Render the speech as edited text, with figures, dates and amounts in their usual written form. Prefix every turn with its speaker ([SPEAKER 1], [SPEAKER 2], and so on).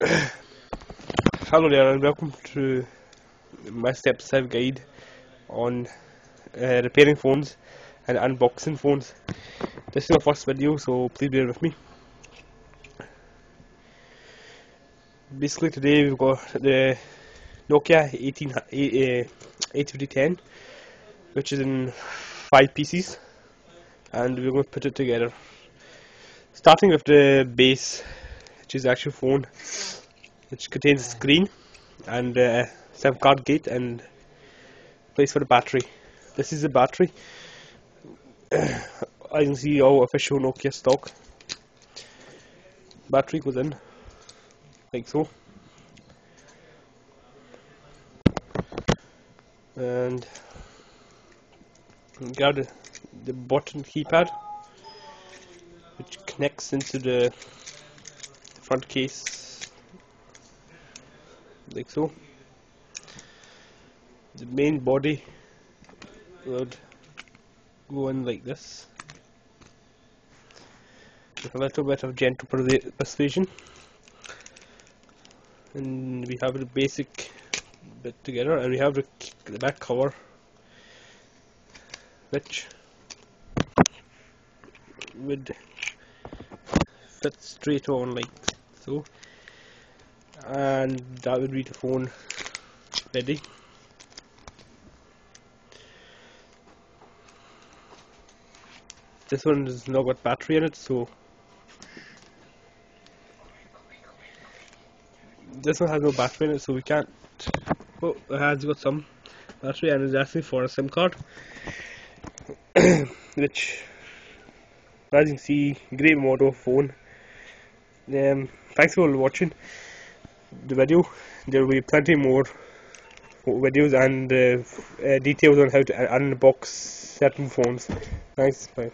[SPEAKER 1] Hello there and welcome to my step-by-step guide on repairing phones and unboxing phones. This is my first video, so please bear with me. Basically today we've got the Nokia 85010, which is in 5 pieces, and we're going to put it together. Starting with the base, which is the actual phone, which contains a screen and SIM card gate and place for the battery. This is the battery. I can see all official Nokia stock. Battery goes in like so, and got the button keypad, which connects into the front case like so. The main body would go in like this with a little bit of gentle persuasion, and we have the basic bit together, and we have the back cover, which would fit straight on like so, and that would be the phone ready. This one has not got battery in it, so this one has no battery in it, so we can't. Oh, it has got some battery, and it's asking for a SIM card, which, as you can see, great model phone. Thanks for watching the video. There will be plenty more videos and details on how to unbox certain phones. Thanks, bye.